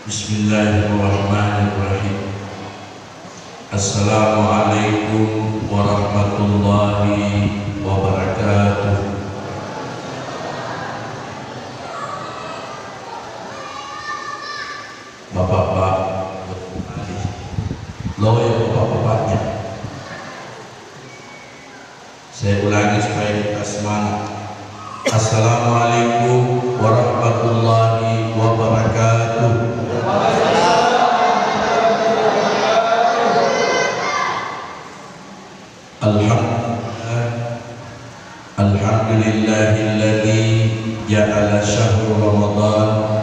Bismillahirrahmanirrahim. Assalamualaikum warahmatullahi wabarakatuh. Bapak-bapak, lo ya bapak-bapaknya. Saya ulangi supaya kita semangat. Assalamualaikum warahmatullahi wabarakatuh. Alhamdulillahilladzi ja'ala syahrul Ramadan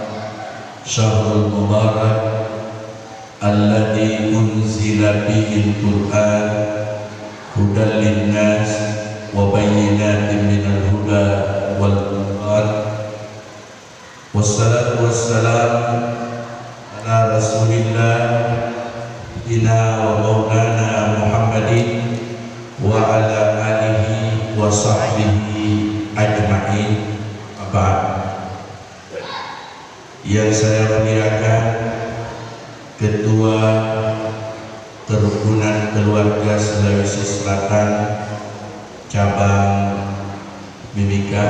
syahrul mubarak alladzi unzila bihil Qur'an hudan linnas wa bayyinatin minal huda wal furqan. Wassalatu wassalamu ala Rasulillah ina wa maulana Muhammadin wa ala alihi wa sahbihi ajma'in. Abad yang saya muliakan, Ketua Kerukunan Keluarga Sulawesi Selatan Cabang Mimika,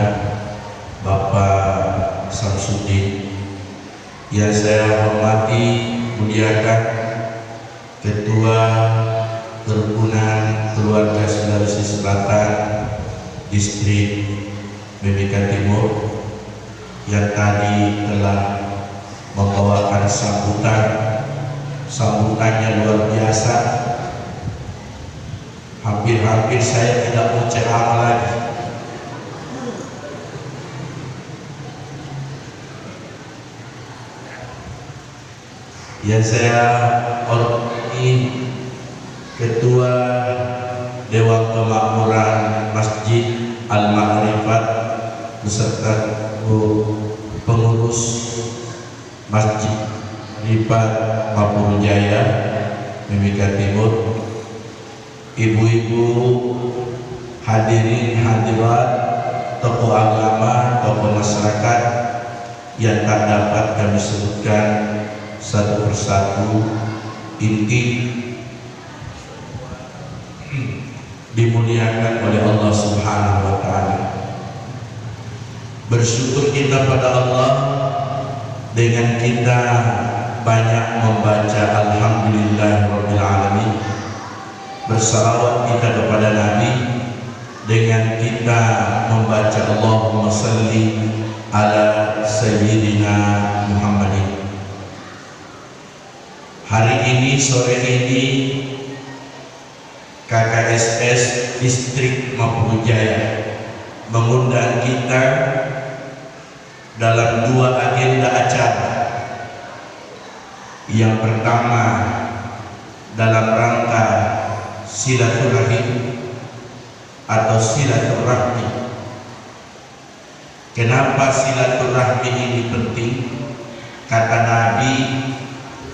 Bapak Samsudin, yang saya hormati, muliakan Ketua Kerukunan Keluarga Sulawesi Selatan Distrik Mimika Timur, yang tadi telah membawakan sambutannya luar biasa. Hampir-hampir saya tidak mau ceramah lagi. Yang saya hormati Ketua Dewan Kemakmuran Masjid Al-Ma'rifat beserta pengurus Masjid Al-Ma'rifat Mapur Jaya Mimika Timur, ibu-ibu, hadirin hadirat, tokoh agama, tokoh masyarakat yang tak dapat kami sebutkan satu persatu, inti dimuliakan oleh Allah Subhanahu wa Ta'ala. Bersyukur kita pada Allah dengan kita banyak membaca Alhamdulillahirabbil alamin. Bersalawat kita kepada Nabi dengan kita membaca Allahumma salli ala sayyidina Muhammadin. Hari ini, sore ini, KKSS Distrik Mapur Jaya mengundang kita dalam dua agenda acara. Yang pertama dalam rangka silaturahim atau silaturahmi. Kenapa silaturahmi ini penting? Kata Nabi,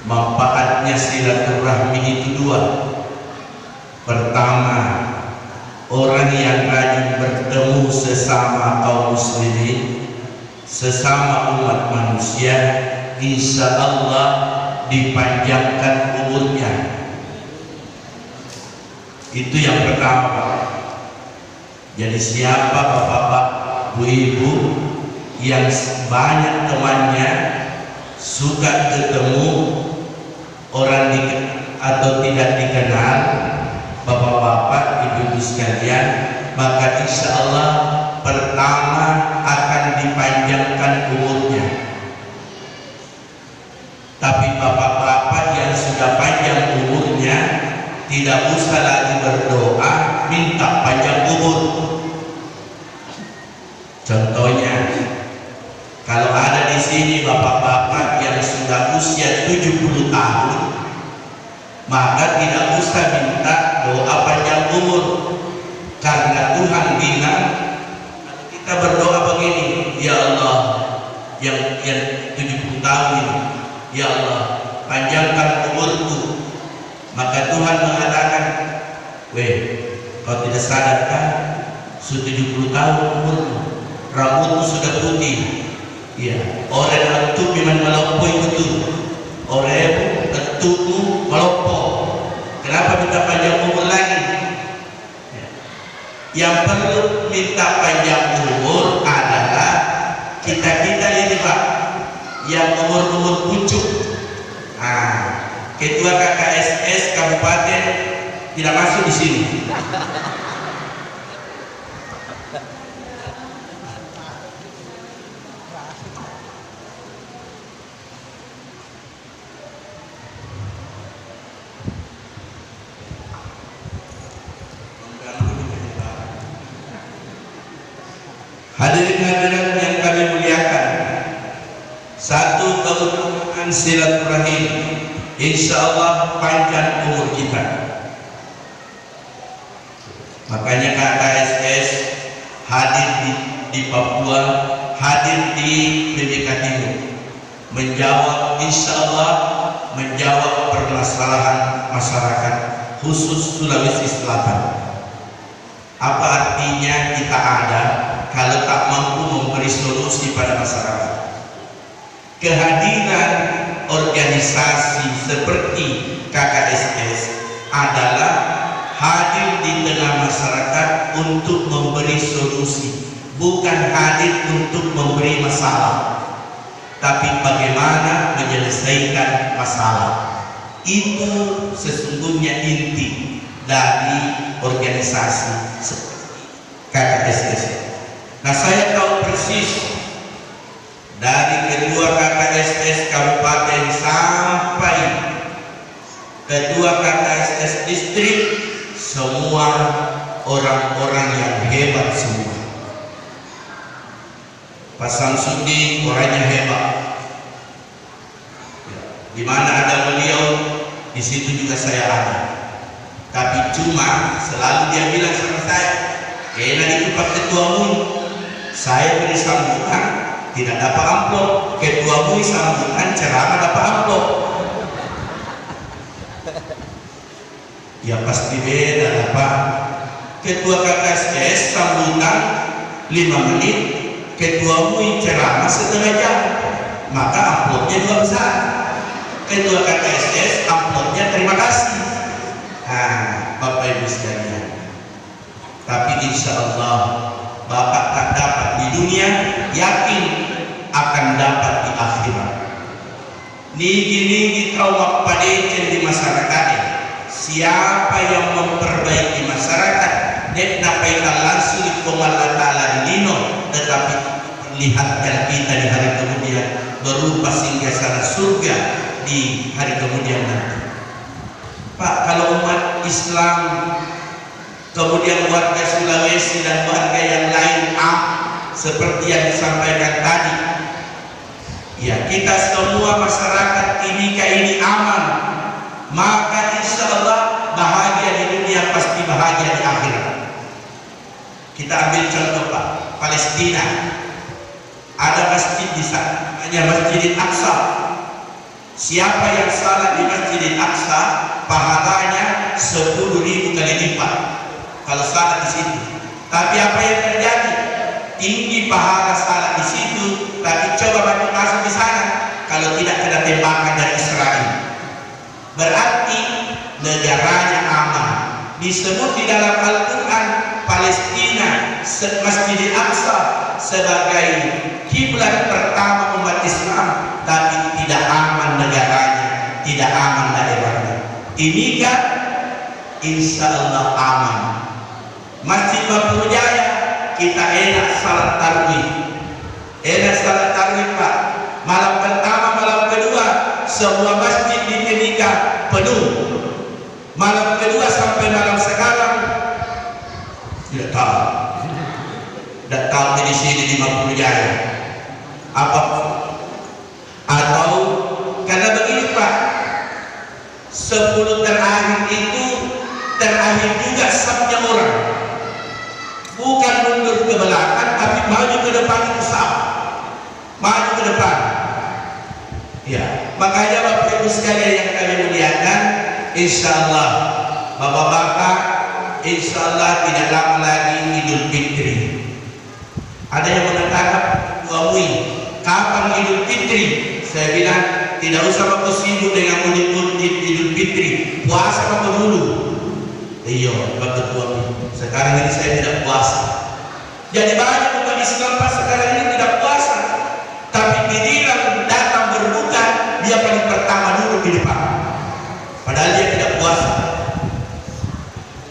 manfaatnya silaturahmi itu dua. Pertama, orang yang rajin bertemu sesama kaum muslimin, sesama umat manusia, insya Allah dipanjangkan umurnya. Itu yang pertama. Jadi siapa bapak-bapak, ibu-ibu yang banyak temannya, suka ketemu orang atau tidak dikenal, bapak-bapak, ibu-ibu sekalian, maka insya Allah pertama akan dipanjangkan umurnya. Tapi bapak-bapak yang sudah panjang umurnya tidak usah lagi berdoa minta panjang umur. Contohnya, kalau ada di sini bapak-bapak yang sudah usia 70 tahun, maka tidak usah minta doa panjang umur, karena Tuhan bilang kita berdoa begini, ya Allah, yang 70 tahun ini, ya Allah, panjangkan umurku. Maka Tuhan mengatakan, weh, kau tidak sadar kan, sudah 70 tahun umurmu, rambutmu sudah putih, ya, orang itu memang melampaui betul. minta panjang umur lagi. Yang perlu minta panjang umur adalah kita-kita ini Pak, yang umur-umur pucuk. Ketua KKSS Kabupaten tidak masuk di sini. Hadirin-hadirin yang kami muliakan, satu keutamaan silaturahim, insya Allah panjang umur kita. Makanya KKSS hadir di Papua, hadir di Mimika Timur, menjawab insya Allah, menjawab permasalahan masyarakat khusus Sulawesi Selatan. Apa artinya kita ada kalau tak mampu memberi solusi pada masyarakat? Kehadiran organisasi seperti KKSS adalah hadir di tengah masyarakat untuk memberi solusi, bukan hadir untuk memberi masalah, tapi bagaimana menyelesaikan masalah. Itu sesungguhnya inti dari organisasi KKSS. Nah, saya tahu persis dari ketua KKSS Kabupaten sampai ketua KKSS distrik, semua orang-orang yang hebat semua. Pak Samsudin orangnya hebat. Di mana ada beliau, di situ juga saya ada. Tapi cuma selalu dia bilang sama saya, enak itu Pak Ketuamu, saya beri sambutan tidak dapat amplop, ketuamu sambutan ceramah dapat amplop. Ya pasti beda Pak. Ketua KKSS sambutan 5 menit, ketuamu ceramah setengah jam, maka amplopnya 2 besar. Ketua KKSS amplopnya terima kasih. Bapak Ibu sekalian, tapi insya Allah Bapak tak dapat di dunia, yakin akan dapat di akhirat. Nigi-nigi trauma padecen di masyarakat. Siapa yang memperbaiki masyarakat, nek napaikan langsung di Allah Ta'ala dino, tetapi lihatkan kita di hari kemudian berupa singgahsana surga di hari kemudian nanti. Pak, kalau umat Islam kemudian warga Sulawesi dan warga yang lain seperti yang disampaikan tadi, ya kita semua masyarakat Timika ini aman, maka insya Allah bahagia di dunia pasti bahagia di akhirat. Kita ambil contoh Pak, Palestina ada masjid di sana, hanya Masjidil Aqsa. Siapa yang salat di Masjidil Aqsa, pahalanya 10.000 kali lipat kalau salat di situ. Tapi apa yang terjadi? Tinggi pahala salat di situ, tapi coba bantu masuk di sana kalau tidak kena tembakan dari Israel. Berarti negaranya aman. Disebut di dalam Al-Quran Palestina, Masjidil Aqsa sebagai kiblat pertama umat Islam, tapi tidak aman negaranya, tidak aman daerahnya. Timika insya Allah aman. Masjid Batu Jaya kita enak salat tarawih, enak salat tarawih Pak. Malam pertama, malam kedua semua masjid di Timika penuh. Malam kedua sampai malam sekarang tidak tahu di sini di Batu Jaya apa, atau karena begini Pak, 10 terakhir itu terakhir juga sabnya orang, bukan mundur ke belakang tapi maju ke depan itu sab, maju ke depan. Ya, makanya Bapak Ibu sekalian yang kami muliakan, insya Allah Bapak-bapak, insya Allah tidak lama lagi Idul Fitri. Ada yang mengatakan, kapan Idul Fitri? Saya bilang tidak usah aku sibuk dengan mudik Idul Fitri, puasa aku dulu. Iya, Pak Ketua. Sekarang ini saya tidak puasa. Jadi banyak umat Islam pas sekarang ini tidak puasa, tapi giliran datang berbuka, dia paling pertama dulu di depan. Padahal dia tidak puasa.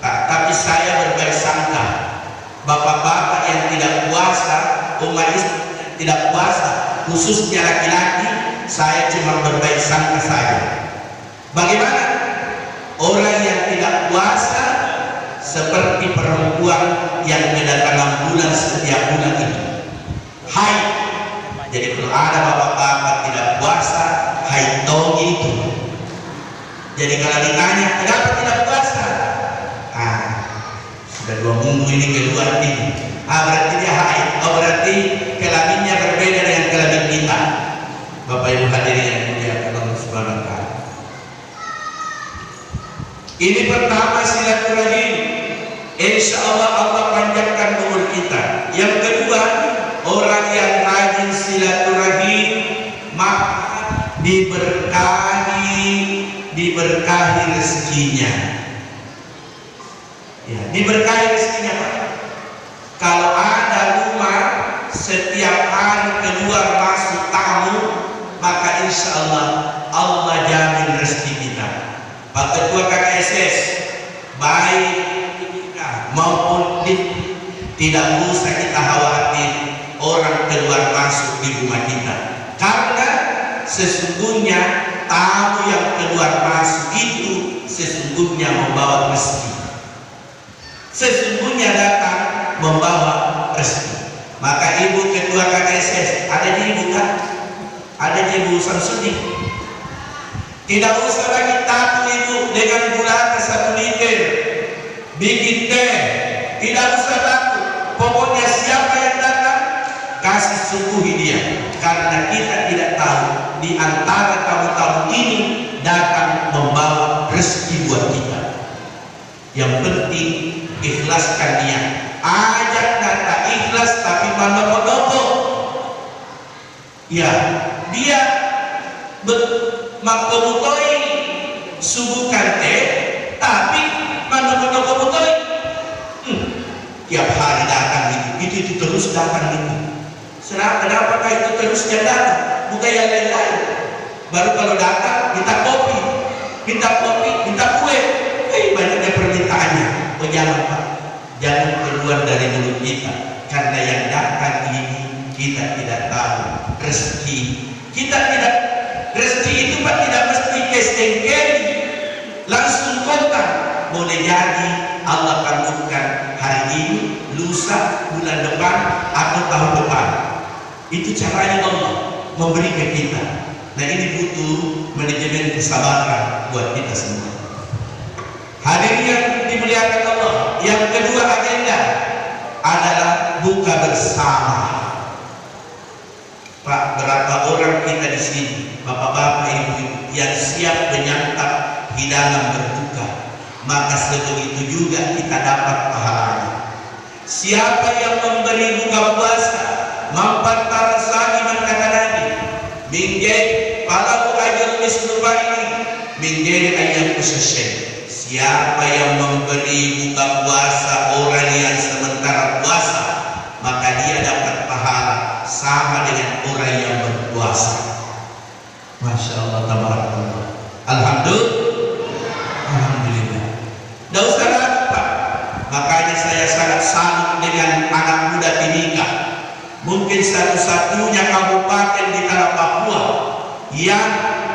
Tapi saya berbaik sangka, bapak-bapak yang tidak puasa, umat Islam yang tidak puasa, khususnya laki-laki, saya cuma berbaik sangka saja. Bagaimana? Orang yang tidak puasa seperti perempuan yang kedatangan bulan setiap bulan itu. Haid. Jadi kalau ada bapak-bapak tidak puasa, haid togi itu. Jadi kalau ditanya kenapa tidak puasa, sudah 2 minggu ini keluar ini. Berarti dia haid. Berarti kelaminnya berbeda dengan kelamin kita. Bapak Ibu hadirin yang mulia Allah Subhanahu wa taala. Ini pertama silaturahim. Insya Allah Allah panjangkan umur kita. Yang kedua, orang yang rajin silaturahim maka diberkahi rezekinya. Ya, diberkahi rezekinya Pak. Kalau ada rumah setiap hari keluar masuk tamu, maka insya Allah Allah jamin rezeki kita. Pak Ketua KKSS, baik maupun tidak usah kita khawatir orang keluar masuk di rumah kita, karena sesungguhnya tamu yang keluar masuk itu sesungguhnya membawa rezeki, sesungguhnya datang membawa rezeki. Maka Ibu Ketua KKSS, ada di Ibu kan? Ada di Ibu Samsudin. Tidak usah lagi takut Ibu dengan gula 1 liter bikin teh, tidak usah takut. Pokoknya siapa yang datang kasih suguhi dia, karena kita tidak tahu di antara tamu-tamu ini datang membawa rezeki buat kita. Yang penting ikhlaskan dia. Ajak kata ikhlas tapi manopo-nopo. Ya, dia makobutoi subuhkan teh tapi manopo-nopo. Tiap hari datang itu terus datang itu. Kenapakah itu terusnya datang? Bukan yang lain-lain. Baru kalau datang minta kopi, minta kue. Banyaknya permintaannya. Oh jangan Pak, jangan keluar dari mulut kita, karena yang datang ini kita tidak tahu rezeki. Rezeki itu Pak tidak mesti kestengkeri langsung kontak. Boleh jadi Allah kabulkan hari ini, lusa, bulan depan, atau tahun depan. Itu caranya Allah memberi ke kita. Nah ini butuh manajemen kesabaran buat kita semua. Hadirin yang dimuliakan Allah, yang kedua agenda adalah buka bersama. Pak, berapa orang kita di sini, bapak-bapak, ibu-ibu yang siap menyantap hidangan berbuka, maka sebegitu juga kita dapat pahalanya. Siapa yang memberi buka puasa, mampat tarasani berkata Nabi, minggir palahu ajal misluba ini, minggir ayat kusyasyen. Siapa yang memberi buka puasa orang yang sementara puasa, maka dia dapat pahala sama dengan orang yang berpuasa. Masya Allah, tabarakallah. Alhamdulillah. Tidak usah ragu Pak. Makanya saya sangat salut dengan anak muda Timika. Mungkin satu-satunya kabupaten di tanah Papua yang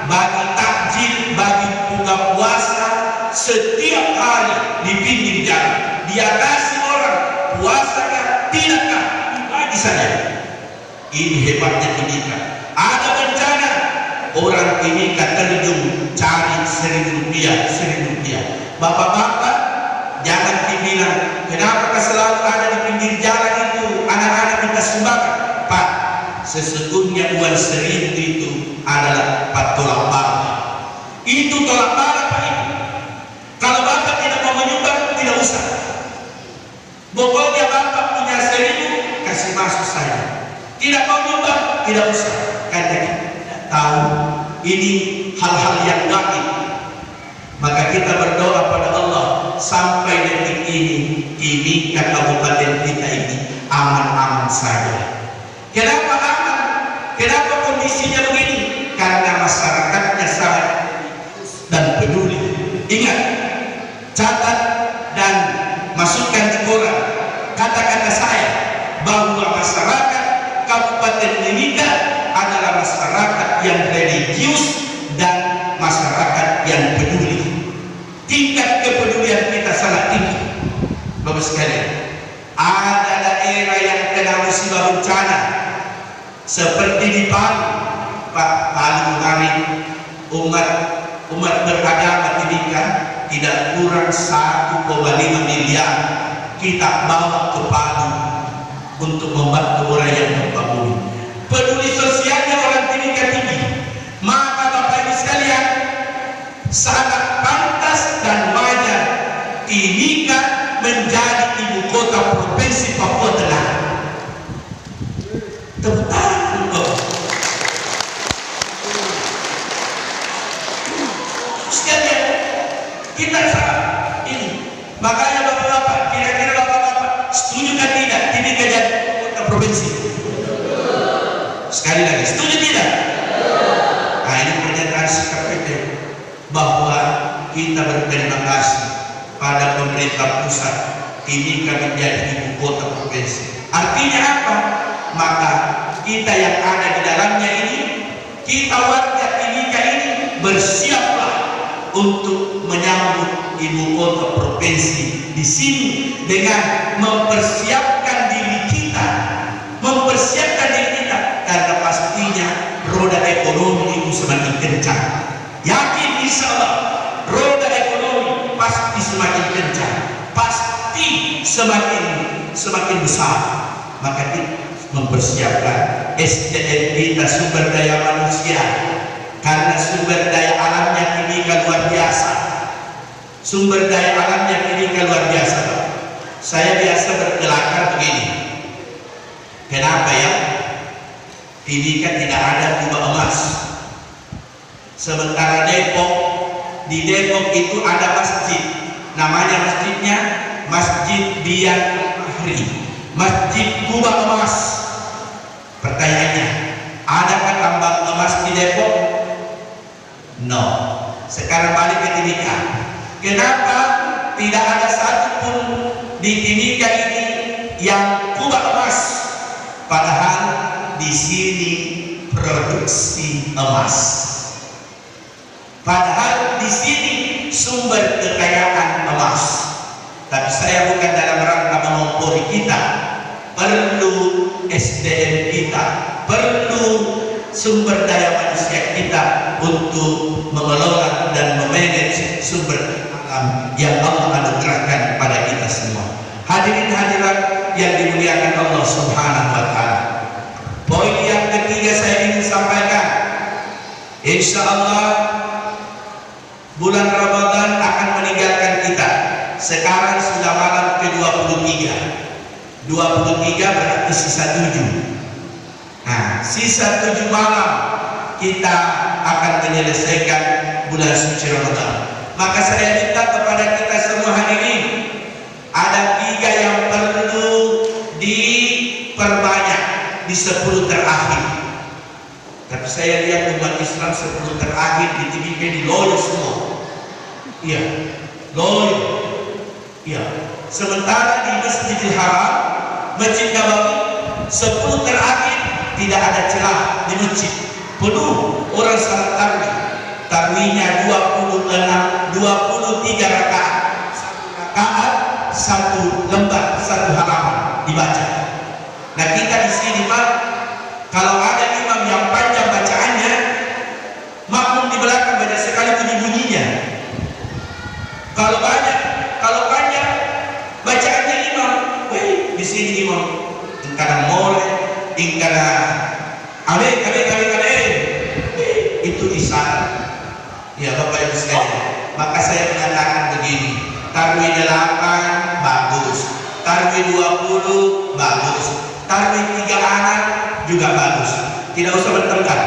bagi takjil, bagi buka puasa setiap hari di pinggir jalan. Dia kasih orang puasakah tidakkah, dibagi saja. Ini hebatnya Timika. Ada bencana, orang Timika terjun cari 1.000 rupiah. Bapak-bapak jangan dibilang kenapa selalu ada di pinggir jalan itu anak-anak minta sumbangan. Pak, sesungguhnya uang 1.000 itu adalah 4 tolak bala. Itu tolak bala Pak Ibu. Kalau Bapak tidak mau menyumbang, tidak usah. Pokoknya Bapak punya 1.000, kasih masuk saja. Tidak mau nyumbang, tidak usah. Karena kita tidak tahu ini hal-hal yang gaib. Maka kita berdoa pada Allah sampai detik ini timika kabupaten kita ini aman-aman saja. Kenapa aman? Kenapa kondisinya begini? Karena masyarakatnya sangat dan peduli. Ingat, catat dan masukkan di koran kata-kata saya bahwa masyarakat Kabupaten Mimika adalah masyarakat yang religius dan masyarakat yang peduli. Tingkat kepedulian kita sangat tinggi. Bapak sekalian, ada daerah yang kena musibah bencana seperti di Palu. Pak, Palu kemarin umat beragama Timika tidak kurang 1,5 miliar kita bawa ke Palu untuk membantu orang yang gempa bumi. Peduli sosialnya orang Timika tinggi. Maka Bapak Ibu sekalian, sangat pantas dan wajar Timika menjadi ibu kota provinsi Papua Tengah. Tepuk tangan untuk sekalian. Kita ini, makanya bapak-bapak, kira-kira bapak-bapak setuju kan tidak Timika jadi kota provinsi? Sekali lagi, setuju tidak? Nah, ini pernyataan sikap kita bahwa kita berterima kasih pada pemerintah pusat Timika menjadi ibu kota provinsi. Artinya apa? Maka kita yang ada di dalamnya ini, kita warga Timika ini bersiaplah untuk menyambut ibu kota provinsi di sini dengan mempersiapkan diri kita, karena pastinya roda ekonomi itu semakin kencang. Yakin insya Allah roda ekonomi pasti semakin kencang, pasti semakin besar. Maka kita mempersiapkan SDM kita, sumber daya manusia, karena sumber daya alamnya Timika luar biasa. Sumber daya alamnya Timika luar biasa. Saya biasa berkelakar begini. Kenapa ya? Timika tidak ada kubah emas. Sementara di Depok itu ada masjid. Namanya masjidnya Masjid Bian Mahri, Masjid Kubah Emas. Pertanyaannya, adakah tambang emas di Depok? No. Sekarang balik ke Timika. Kenapa tidak ada satupun di Timika ini yang kubah emas? Padahal di sini produksi emas. Padahal di sini sumber kekayaan emas. Tapi saya bukan dalam rangka mengompori kita. Perlu SDM kita, perlu sumber daya manusia kita untuk mengelola dan memanage sumber alam yang Allah anugerahkan pada kita semua. Hadirin hadirat yang dimuliakan Allah Subhanahu wa Ta'ala. Poin yang ketiga saya ingin sampaikan, insya Allah bulan Ramadan akan meninggalkan kita. Sekarang sudah malam ke-23. 23 berarti sisa 7. Nah, sisa 7 malam kita akan menyelesaikan bulan suci Ramadan. Maka saya minta kepada kita semua hadirin, ada 3 yang perlu diperbanyak di 10 terakhir. Tapi saya lihat umat Islam 10 terakhir di Timika di loyo semua. Iya, loyo. Iya. Sementara di Masjidil Haram, Masjid Nabawi, 10 terakhir tidak ada celah di masjid. Penuh orang salat tarawih. Tarawihnya 23 rakaat. 1 rakaat, 1 lembar, 1 halaman dibaca. Nah, kita di sini Pak, kalau ada imam yang panjang bacaannya, makmum di belakang banyak sekali bunyi-bunyinya. Kalau panjang bacaannya imam, di sini imam ingkana mole, ingkana ale, itu isyarat. Ya Bapak Ibu sekalian, maka saya menyatakan begini, tarawih 8 bagus, tarawih 20 bagus, tarawih 3 anak juga bagus. Tidak usah bertengkar.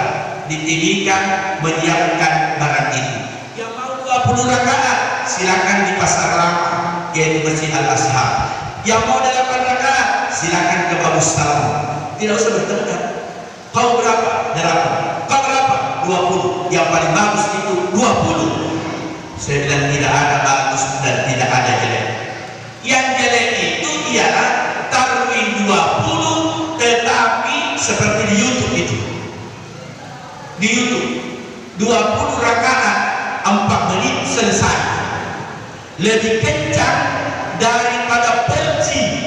ditinggikan menyiapkan barang itu. Yang mau 20 rakaat silakan di pasar lama yaitu Masjid Al-Azhar. Yang mau 8 rakaat silakan ke Babu Salam. Tidak usah bertengkar. Kau berapa? 8. Kau berapa? 20. Yang paling bagus itu 20. Saya bilang tidak ada bagus dan tidak ada jelek. Yang jelek itu ialah tarwih 20 tetapi seperti di YouTube itu. Di YouTube 20 rakaat 4 menit selesai. Lebih kencang daripada porsi.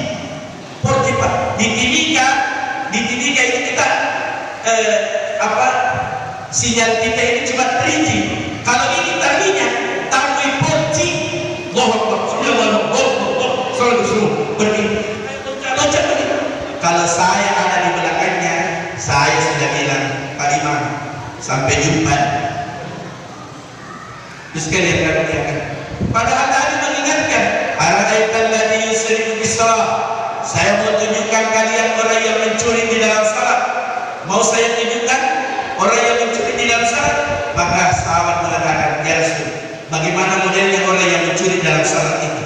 Porsi Pak. Di Timika itu kita sinyal kita ini cuma 3G. Kalau ini tadinya tarwih porsi, kalau saya ada di belakangnya, saya sudah bilang, Pak Imam, sampai jumpa. Terus kalian katakan, padahal tadi mengingatkan, ara'aital ladzi yusrifu bis shalah. Saya mau tunjukkan kalian orang yang mencuri di dalam salat. Mau saya tunjukkan orang yang mencuri di dalam salat? Maka sahabat mengatakan, ya Rasul, bagaimana modelnya orang yang mencuri dalam salat itu?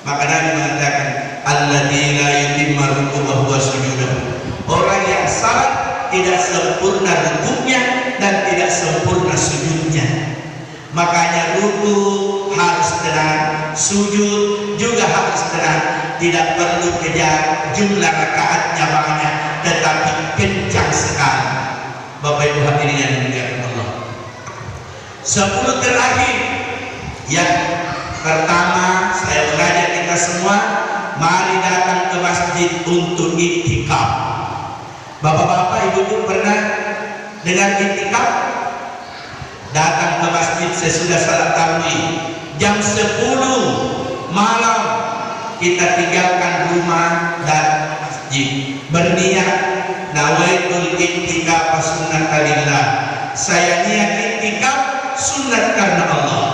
Maka Nabi mengatakan, alladzi la yutimma ruku'ahu wa sujudahu. Orang yang salat tidak sempurna rukuknya dan tidak sempurna sujudnya. Makanya ruku harus tenang, sujud juga harus tenang. Tidak perlu kejar jumlah rakaatnya banyak, tetapi kencang sekali. Bapak Ibu hadirin yang dimuliakan Allah. 10 terakhir. Yang pertama, saya mengajak kita semua, mari datang ke masjid untuk iktikaf. Bapak-bapak, ibu-ibu pernah dengar iktikaf? Datang ke masjid sesudah salat tarawih jam 10 malam, kita tinggalkan rumah dan masjid, berniat nawaitul iktikaf sunnatillah. Saya niat iktikaf sunat karena Allah.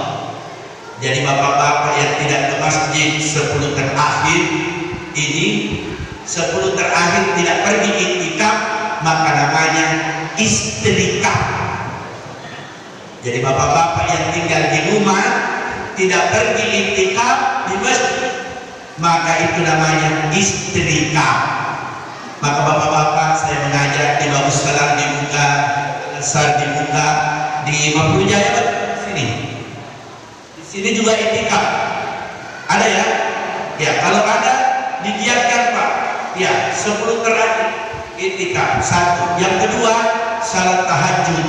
Jadi bapak-bapak yang tidak ke masjid 10 terakhir ini, 10 terakhir tidak pergi iktikaf, maka namanya istrikaf. Jadi bapak-bapak yang tinggal di rumah tidak pergi iktikaf di masjid, maka itu namanya istrikaf. Maka bapak-bapak saya mengajak di Babu Salam dibuka, Al-Azhar dibuka, di Mampu Jaya sini. Di sini juga iktikaf. Ada ya? Ya, kalau ada digiatkan Pak. Ya, 10 terakhir iktikaf. 1. Yang kedua, salat tahajud.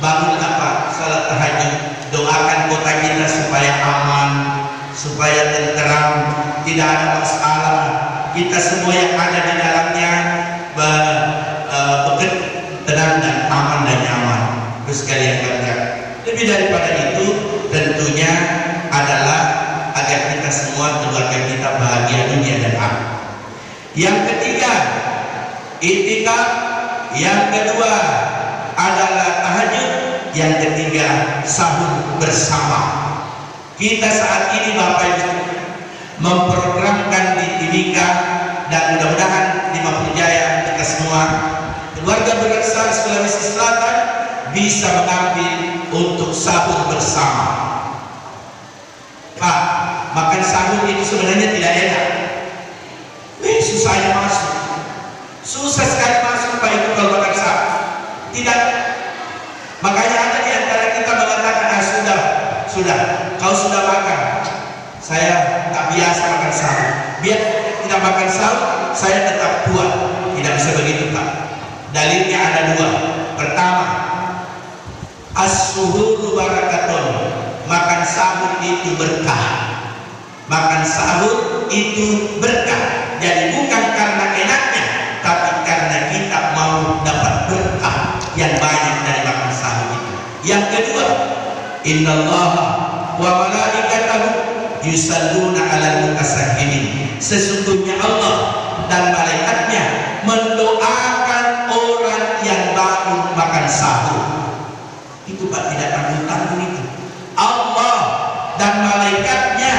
Bangun apa? Salat tahajud. Doakan kota kita supaya aman, supaya tenteram, tidak ada masalah. Kita semua yang ada di dalamnya tenang dan aman dan nyaman. Terus kalian katakan, lebih daripada itu tentunya adalah agar kita semua, keluarga kita bahagia dunia dan akhirat. Yang ketiga, iktikaf. Yang kedua adalah tahajud. Yang ketiga, sahur bersama. Kita saat ini Bapak Ibu memprogramkan di Timika, dan mudah-mudahan di Mampu Jaya kita semua keluarga besar Sulawesi Selatan bisa mengambil untuk sahur bersama. Pak, makan sahur itu sebenarnya tidak enak. Susahnya masuk. Susah sekali masuk Pak Ibu kalau makan sahur. Tidak. Makanya ada di antara kita mengatakan, sudah, kau sudah makan. Saya tak biasa makan sahur. Biar tidak makan sahur, saya tetap kuat. Tidak bisa begitu Pak. Dalilnya ada 2. Pertama, as-suhuru barakatun. Makan sahur itu berkah. Makan sahur itu berkah. Jadi bukan karena enaknya, tapi karena kita mau dapat berkah yang banyak dari makan sahur itu. Yang kedua, innallaha wa malaikatahu yusalluna 'alal mutasahhirin. Sesungguhnya Allah dan malaikatnya mendoakan orang yang bangun makan sahur. Itu Pak, tidak tanggung-tanggung itu. Allah dan malaikatnya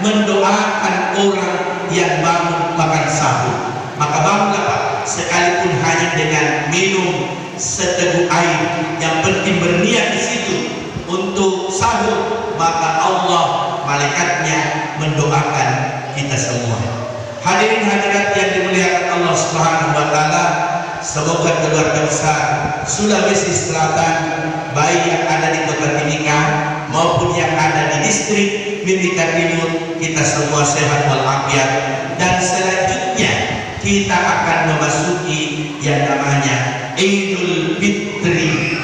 mendoakan orang yang bangun makan sahur. Maka bangunlah Pak. sekalipun hanya dengan minum seteguk air, yang penting berniat di situ untuk sahur, maka Allah malaikatnya mendoakan kita semua. Hadirin hadirat yang dimuliakan Allah Subhanahu wa taala, semoga keluarga besar Sulawesi Selatan, baik yang ada di Kota Timika maupun yang ada di distrik Mimika Timur, kita semua sehat walafiat, dan selanjutnya kita akan memasuki yang namanya Idul Fitri.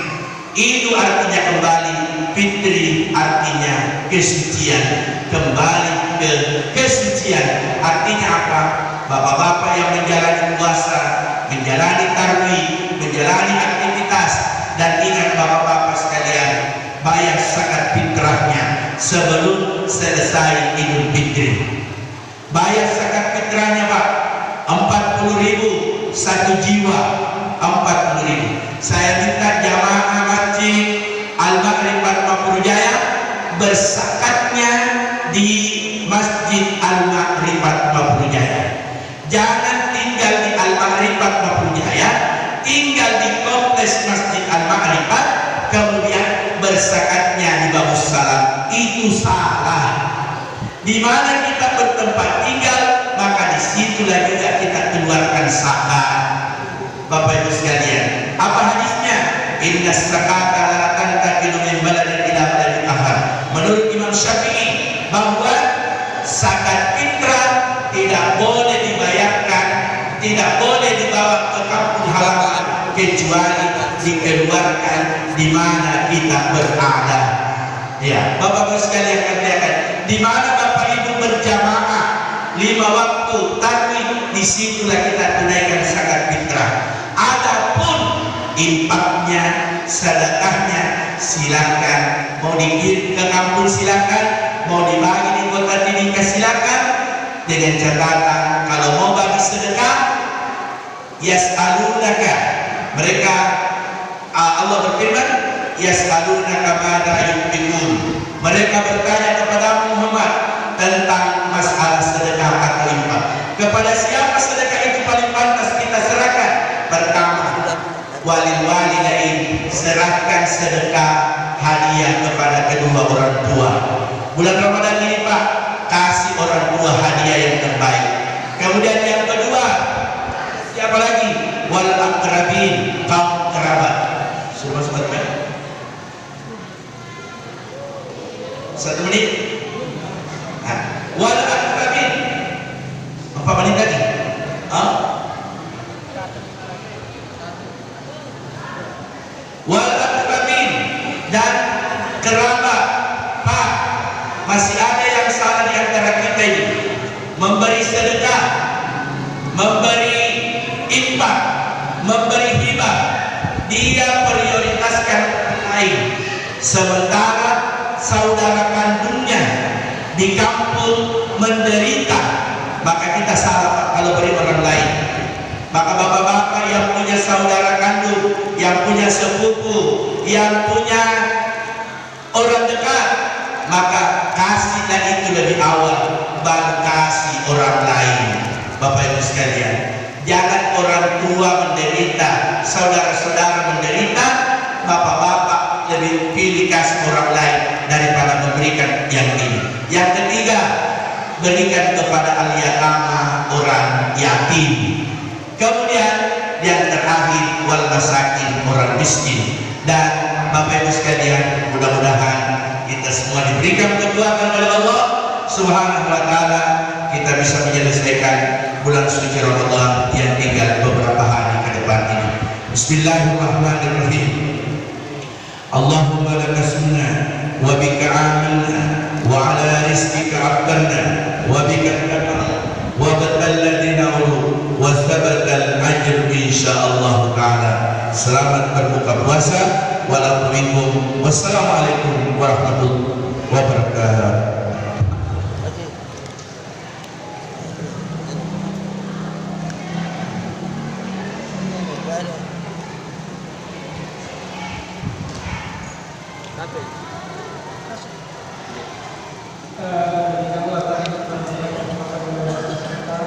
Idul artinya kembali, Fitri artinya kesucian, kembali ke kesucian. Artinya apa? Bapak-bapak yang menjalani puasa, menjalani tarawih, menjalani aktivitas, dan ingat bapak-bapak sekalian, bayar zakat fitrahnya sebelum selesai Idul Fitri. Bayar zakat fitrahnya Pak, 40.000 satu jiwa, 40.000. Saya minta jamaah masjid Al-Maghrib Fatmawati Jaya bersakatnya di Masjid Al-Maghrib Fatmawati Jaya. Jangan tinggal di Al-Maghrib Fatmawati Jaya, tinggal di kompleks Masjid Al-Maghrib, kemudian bersakatnya di Babus Salam. Itu salah. Di mana kita bertempat tinggal, maka disitulah juga kita keluarkan zakat. Bapak Ibu sekalian, apa hadisnya? Inna zakata la tantaqilu min baladin ila baladin akhar. Menurut Imam Syafi'i, bahwa zakat fitrah tidak boleh dibayarkan, tidak boleh dibawa ke kampung halaman, kecuali dikeluarkan di mana kita berada. Ya, Bapak Ibu sekalian katakan, di mana Bapak Ibu berjamaah 5 waktu tarawih, disitulah kita tunaikan zakat fitrah. Adapun infaknya, sedekahnya, silakan. Mau dikirim ke kampung silakan, mau dibagi di Kota Timika silakan, dengan catatan kalau mau bagi sedekah, yas'alunaka, mereka Allah berfirman, yas'alunaka madza yunfiqun, mereka bertanya kepada Muhammad tentang masalah sedekah atau infak. Kepada siapa sedekah itu paling pantas kita serahkan? Pertama, walil walidain, serahkan sedekah hadiah kepada kedua orang tua. Bulan Ramadan ini Pak, kasih orang tua hadiah yang terbaik. Kemudian yang kedua, siapa lagi? Wal aqrabin, kaum kerabat. Suruh sebutkan 1 menit. Nah, wal aqrabin, apa menit tadi? Wal aqrabin, dan kerabat. Pak, masih ada yang salah di antara kita ini, memberi sedekah, memberi infak, memberi hibah, dia prioritaskan orang lain, sementara saudara kandungnya di kampung menderita, maka kita salah Pak kalau beri orang lain. Maka bapak-bapak yang punya saudara kandung, yang punya sepupu, yang punya orang dekat, maka kasihlah itu lebih awal, baru kasih orang lain. Bapak Ibu sekalian, jangan orang tua menderita, saudara-saudara menderita, bapak-bapak lebih pilih kasih orang lain daripada memberikan yang ini. Yang ketiga, berikan kepada al-yatama, orang yatim. Kemudian yang terakhir, wal masakin, orang miskin. Dan Bapak Ibu sekalian, mudah-mudahan kita semua diberikan kekuatan oleh Allah Subhanahu wa taala, kita bisa menyelesaikan bulan suci Ramadan yang tinggal beberapa hari ke depan ini. Bismillahirrahmanirrahim. Allahumma laka sunna wa bika amanna wa ala rizqika abdanna wa bika kafarna wa batalladina ulu wa thabatal ajr insyaallah taala. Selamat berbuka puasa. Wassalamualaikum warahmatullahi wabarakatuh. Sampai